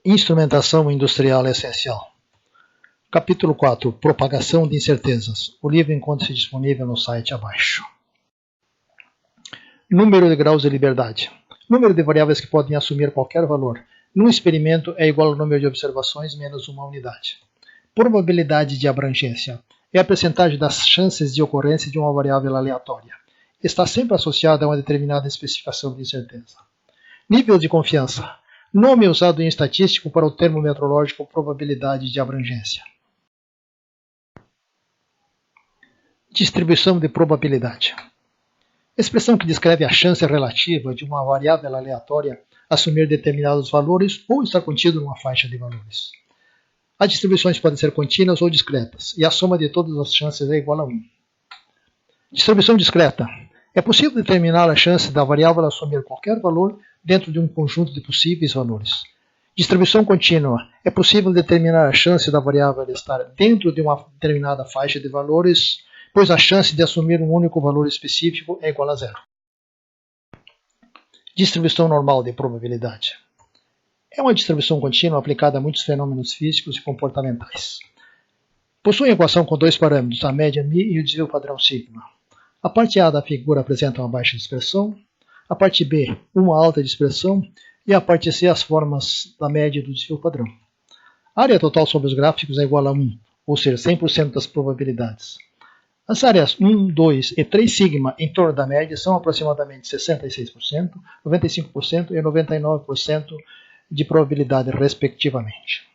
Instrumentação industrial essencial. Capítulo 4. Propagação de incertezas. O livro encontra-se disponível no site abaixo. Número de graus de liberdade. Número de variáveis que podem assumir qualquer valor. Num experimento é igual ao número de observações menos uma unidade. Probabilidade de abrangência. É a percentagem das chances de ocorrência de uma variável aleatória. Está sempre associada a uma determinada especificação de incerteza. Nível de confiança. Nome usado em estatístico para o termo metrológico probabilidade de abrangência. Distribuição de probabilidade. Expressão que descreve a chance relativa de uma variável aleatória assumir determinados valores ou estar contido numa faixa de valores. As distribuições podem ser contínuas ou discretas, e a soma de todas as chances é igual a 1. Distribuição discreta. É possível determinar a chance da variável assumir qualquer valor dentro de um conjunto de possíveis valores. Distribuição contínua. É possível determinar a chance da variável estar dentro de uma determinada faixa de valores, pois a chance de assumir um único valor específico é igual a 0. Distribuição normal de probabilidade. É uma distribuição contínua aplicada a muitos fenômenos físicos e comportamentais. Possui equação com dois parâmetros, a média μ e o desvio padrão sigma. A parte A da figura apresenta uma baixa de expressão, a parte B uma alta de expressão e a parte C as formas da média do desvio padrão. A área total sobre os gráficos é igual a 1, ou seja, 100% das probabilidades. As áreas 1, 2 e 3 sigma em torno da média são aproximadamente 66%, 95% e 99% de probabilidade, respectivamente.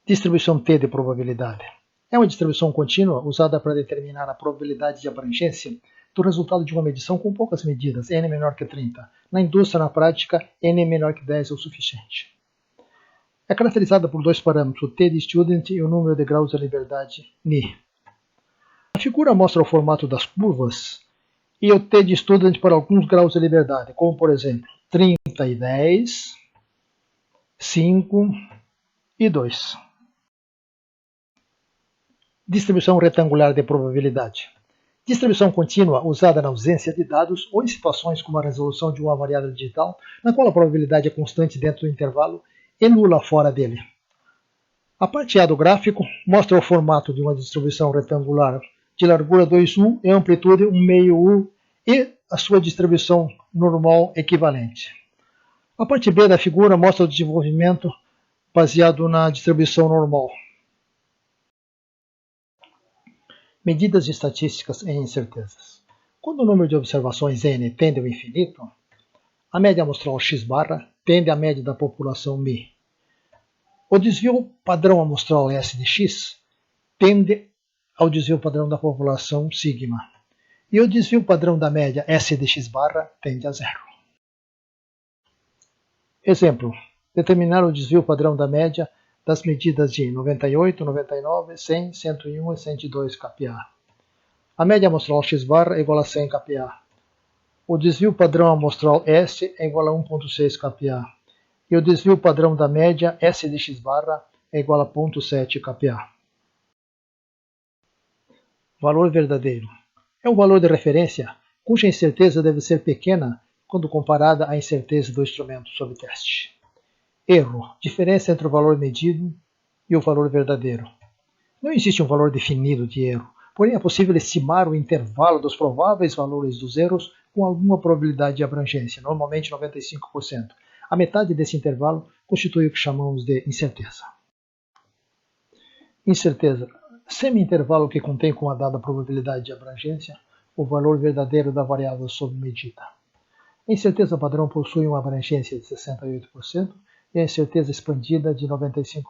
Distribuição T de probabilidade. É uma distribuição contínua usada para determinar a probabilidade de abrangência do resultado de uma medição com poucas medidas, n menor que 30. Na indústria, na prática, n menor que 10 é o suficiente. É caracterizada por dois parâmetros, o t de student e o número de graus de liberdade, ni. A figura mostra o formato das curvas e o t de student para alguns graus de liberdade, como por exemplo 30 e 10, 5 e 2. Distribuição retangular de probabilidade. Distribuição contínua usada na ausência de dados ou em situações como a resolução de uma variável digital, na qual a probabilidade é constante dentro do intervalo e nula fora dele. A parte A do gráfico mostra o formato de uma distribuição retangular de largura 2U e amplitude 1/2U e a sua distribuição normal equivalente. A parte B da figura mostra o desenvolvimento baseado na distribuição normal. Medidas estatísticas em incertezas. Quando o número de observações n tende ao infinito, a média amostral x barra tende à média da população μ. O desvio padrão amostral S de x tende ao desvio padrão da população sigma. E o desvio padrão da média S de x barra tende a 0. Exemplo. Determinar o desvio padrão da média das medidas de 98, 99, 100, 101 e 102 kPa. A média amostral x barra é igual a 100 kPa. O desvio padrão amostral S é igual a 1,6 kPa. E o desvio padrão da média S de x barra é igual a 0,7 kPa. Valor verdadeiro. É um valor de referência cuja incerteza deve ser pequena quando comparada à incerteza do instrumento sob teste. Erro. Diferença entre o valor medido e o valor verdadeiro. Não existe um valor definido de erro, porém é possível estimar o intervalo dos prováveis valores dos erros com alguma probabilidade de abrangência, normalmente 95%. A metade desse intervalo constitui o que chamamos de incerteza. Incerteza. Semi-intervalo que contém com a dada probabilidade de abrangência o valor verdadeiro da variável sob medida. A incerteza padrão possui uma abrangência de 68%, e a incerteza expandida de 95%,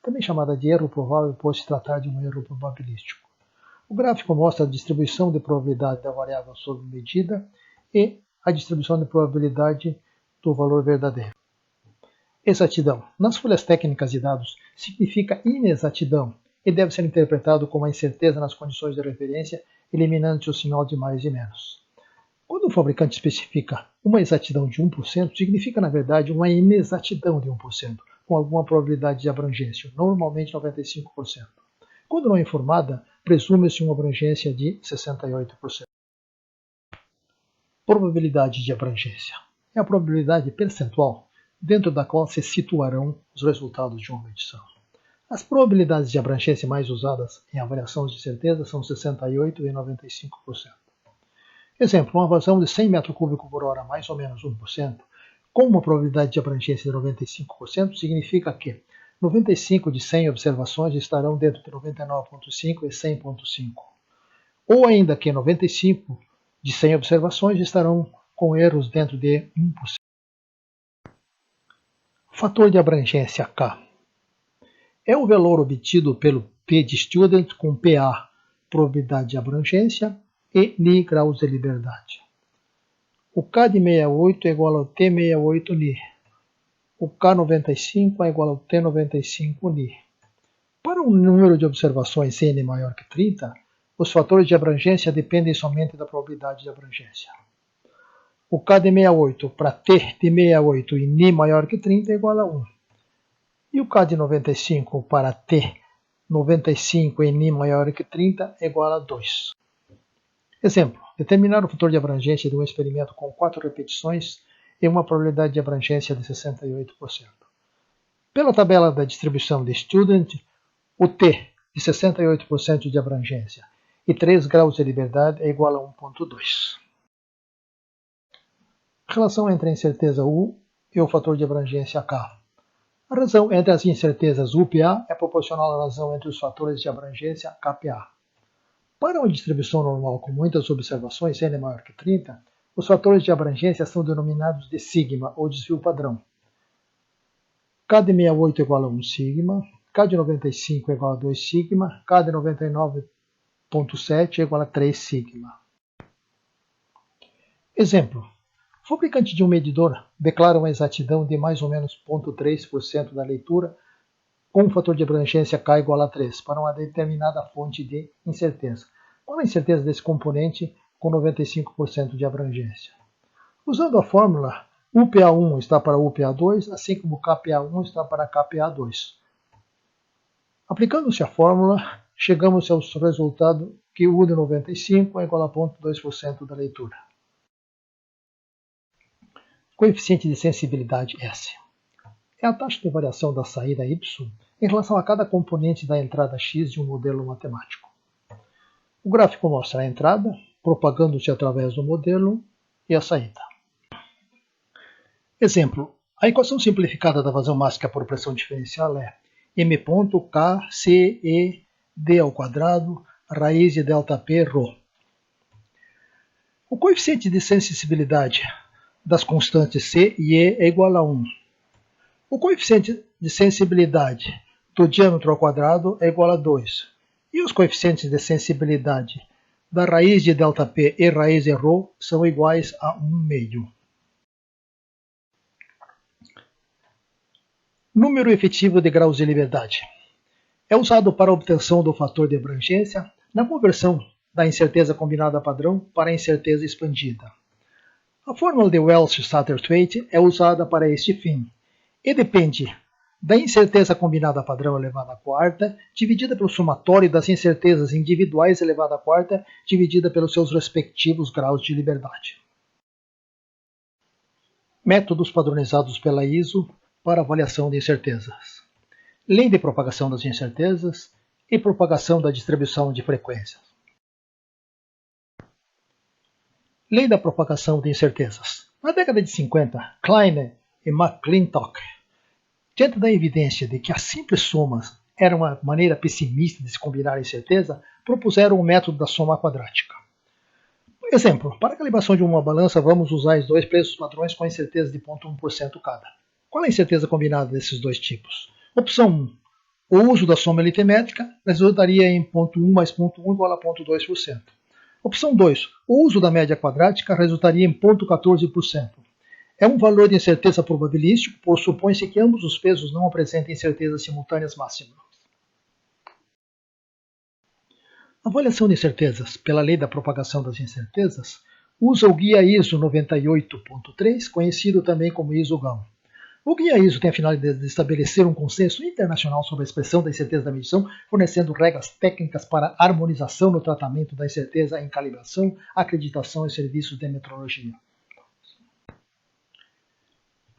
também chamada de erro provável por se tratar de um erro probabilístico. O gráfico mostra a distribuição de probabilidade da variável sob medida e a distribuição de probabilidade do valor verdadeiro. Exatidão. Nas folhas técnicas de dados, significa inexatidão e deve ser interpretado como a incerteza nas condições de referência, eliminando o sinal de mais e menos. Quando o fabricante especifica uma exatidão de 1%, significa, na verdade, uma inexatidão de 1%, com alguma probabilidade de abrangência, normalmente 95%. Quando não informada, presume-se uma abrangência de 68%. Probabilidade de abrangência. É a probabilidade percentual dentro da qual se situarão os resultados de uma medição. As probabilidades de abrangência mais usadas em avaliação de certeza são 68% e 95%. Exemplo, uma vazão de 100 m3 por hora, mais ou menos 1%, com uma probabilidade de abrangência de 95%, significa que 95 de 100 observações estarão dentro de 99,5 e 100,5. Ou ainda que 95 de 100 observações estarão com erros dentro de 1%. Fator de abrangência K é o valor obtido pelo P de student com PA, probabilidade de abrangência, e Ni, graus de liberdade. O K de 68 é igual ao T68 Ni. O K95 é igual ao T95 Ni. Para um número de observações N maior que 30, os fatores de abrangência dependem somente da probabilidade de abrangência. O K de 68 para T de 68 e Ni maior que 30 é igual a 1. E o K de 95 para T 95 e Ni maior que 30 é igual a 2. Exemplo, determinar o fator de abrangência de um experimento com 4 repetições e uma probabilidade de abrangência de 68%. Pela tabela da distribuição de Student, o T de 68% de abrangência e 3 graus de liberdade é igual a 1,2. Relação entre a incerteza U e o fator de abrangência K. A razão entre as incertezas UPA é proporcional à razão entre os fatores de abrangência KPA. Para uma distribuição normal com muitas observações, N maior que 30, os fatores de abrangência são denominados de sigma, ou desvio padrão. K de 68 é igual a 1 sigma, K de 95 é igual a 2 sigma, K de 99,7 é igual a 3 sigma. Exemplo. O fabricante de um medidor declara uma exatidão de mais ou menos 0,3% da leitura com um fator de abrangência K igual a 3 para uma determinada fonte de incerteza. Qual a incerteza desse componente com 95% de abrangência? Usando a fórmula, UPA1 está para UPA2, assim como KPA1 está para KPA2. Aplicando-se a fórmula, chegamos ao resultado que U de 95 é igual a 0,2% da leitura. Coeficiente de sensibilidade S. É a taxa de variação da saída Y em relação a cada componente da entrada X de um modelo matemático. O gráfico mostra a entrada, propagando-se através do modelo, e a saída. Exemplo. A equação simplificada da vazão máxima por pressão diferencial é m.K.C.E.D² raiz de ΔP ρ. O coeficiente de sensibilidade das constantes C e E é igual a 1. O coeficiente de sensibilidade do diâmetro ao quadrado é igual a 2. E os coeficientes de sensibilidade da raiz de ΔP e raiz de ρ são iguais a 1/2. Número efetivo de graus de liberdade. É usado para a obtenção do fator de abrangência na conversão da incerteza combinada padrão para a incerteza expandida. A fórmula de Welch-Satterthwaite é usada para este fim e depende da incerteza combinada padrão elevada à quarta, dividida pelo somatório das incertezas individuais elevada à quarta, dividida pelos seus respectivos graus de liberdade. Métodos padronizados pela ISO para avaliação de incertezas. Lei de propagação das incertezas e propagação da distribuição de frequências. Lei da propagação de incertezas. Na década de 50, Klein e McClintock, diante da evidência de que as simples somas eram uma maneira pessimista de se combinar a incerteza, propuseram o método da soma quadrática. Exemplo, para a calibração de uma balança, vamos usar os dois preços padrões com incerteza de 0,1% cada. Qual é a incerteza combinada desses dois tipos? Opção 1. O uso da soma aritmétrica resultaria em 0,1 mais 0,1 igual a 0,2%. Opção 2. O uso da média quadrática resultaria em 0,14%. É um valor de incerteza probabilístico, pois supõe-se que ambos os pesos não apresentem incertezas simultâneas máximas. A avaliação de incertezas pela lei da propagação das incertezas usa o guia ISO 98.3, conhecido também como ISO-GAN. O guia ISO tem a finalidade de estabelecer um consenso internacional sobre a expressão da incerteza da medição, fornecendo regras técnicas para harmonização no tratamento da incerteza em calibração, acreditação e serviços de metrologia.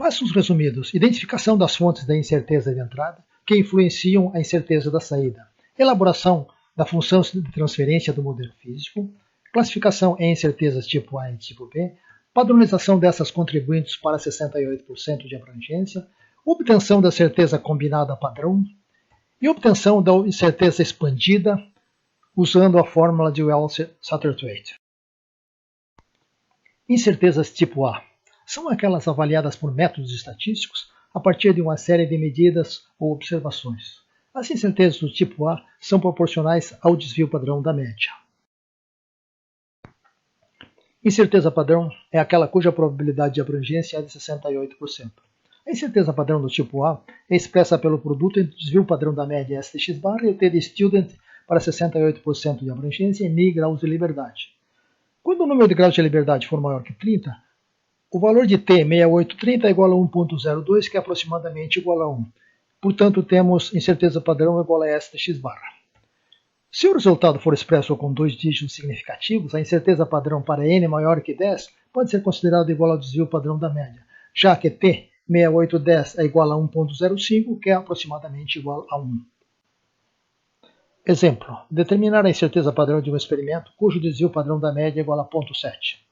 Passos resumidos: identificação das fontes da incerteza de entrada, que influenciam a incerteza da saída, elaboração da função de transferência do modelo físico, classificação em incertezas tipo A e tipo B, padronização dessas contribuintes para 68% de abrangência, obtenção da certeza combinada padrão e obtenção da incerteza expandida usando a fórmula de Welch-Satterthwaite. Incertezas tipo A são aquelas avaliadas por métodos estatísticos a partir de uma série de medidas ou observações. As incertezas do tipo A são proporcionais ao desvio padrão da média. Incerteza padrão é aquela cuja probabilidade de abrangência é de 68%. A incerteza padrão do tipo A é expressa pelo produto entre o desvio padrão da média STX barra e o T de student para 68% de abrangência em μ graus de liberdade. Quando o número de graus de liberdade for maior que 30, o valor de T 6830 é igual a 1.02, que é aproximadamente igual a 1. Portanto, temos incerteza padrão igual a STX barra. Se o resultado for expresso com dois dígitos significativos, a incerteza padrão para n maior que 10 pode ser considerado igual ao desvio padrão da média, já que T 6810 é igual a 1.05, que é aproximadamente igual a 1. Exemplo: determinar a incerteza padrão de um experimento cujo desvio padrão da média é igual a 0.7.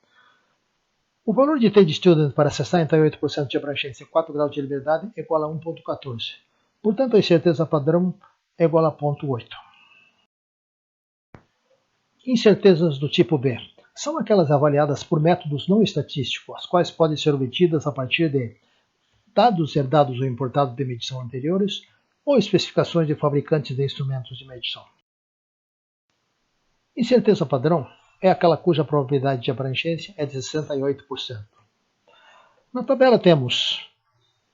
O valor de T de student para 68% de abrangência e 4 graus de liberdade é igual a 1.14. Portanto, a incerteza padrão é igual a 0.8. Incertezas do tipo B são aquelas avaliadas por métodos não estatísticos, as quais podem ser obtidas a partir de dados herdados ou importados de medição anteriores ou especificações de fabricantes de instrumentos de medição. Incerteza padrão é aquela cuja probabilidade de abrangência é de 68%. Na tabela temos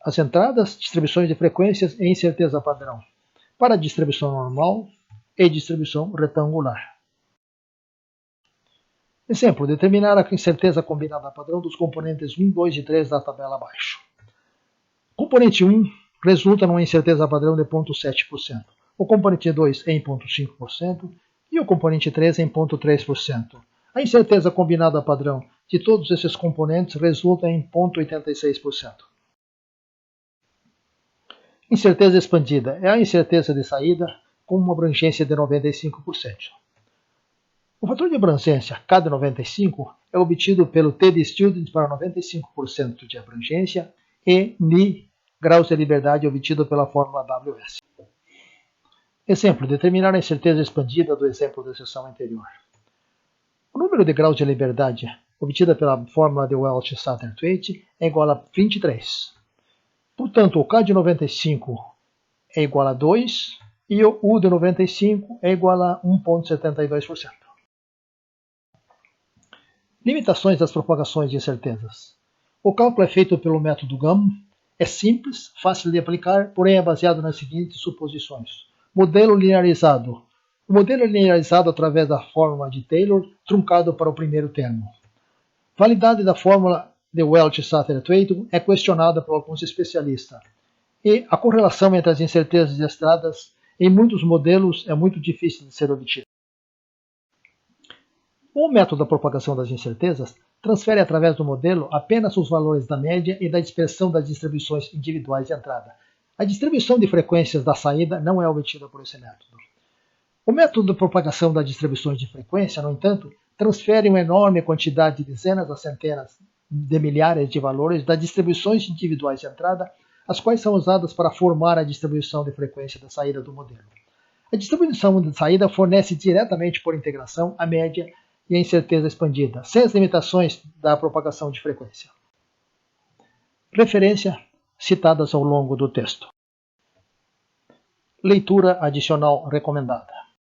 as entradas, distribuições de frequências e incerteza padrão para distribuição normal e distribuição retangular. Exemplo: determinar a incerteza combinada padrão dos componentes 1, 2 e 3 da tabela abaixo. Componente 1 resulta numa incerteza padrão de 0.7%, o componente 2 em 0.5% e o componente 3 em 0.3%. A incerteza combinada padrão de todos esses componentes resulta em 0.86%. Incerteza expandida é a incerteza de saída com uma abrangência de 95%. O fator de abrangência K de 95 é obtido pelo T de student para 95% de abrangência e μ graus de liberdade obtido pela fórmula WS. Exemplo: determinar a incerteza expandida do exemplo da seção anterior. O número de graus de liberdade obtida pela fórmula de Welch-Satterthwaite é igual a 23. Portanto, o K de 95 é igual a 2 e o U de 95 é igual a 1.72%. Limitações das propagações de incertezas. O cálculo é feito pelo método Gamow. É simples, fácil de aplicar, porém é baseado nas seguintes suposições. Modelo linearizado. O modelo é linearizado através da fórmula de Taylor, truncado para o primeiro termo. Validade da fórmula de Welch-Satterthwaite é questionada por alguns especialistas. E a correlação entre as incertezas estradas em muitos modelos é muito difícil de ser obtida. O método da propagação das incertezas transfere através do modelo apenas os valores da média e da dispersão das distribuições individuais de entrada. A distribuição de frequências da saída não é obtida por esse método. O método de propagação das distribuições de frequência, no entanto, transfere uma enorme quantidade de dezenas a centenas de milhares de valores das distribuições individuais de entrada, as quais são usadas para formar a distribuição de frequência da saída do modelo. A distribuição de saída fornece diretamente por integração a média e a incerteza expandida, sem as limitações da propagação de frequência. Referência citadas ao longo do texto. Leitura adicional recomendada.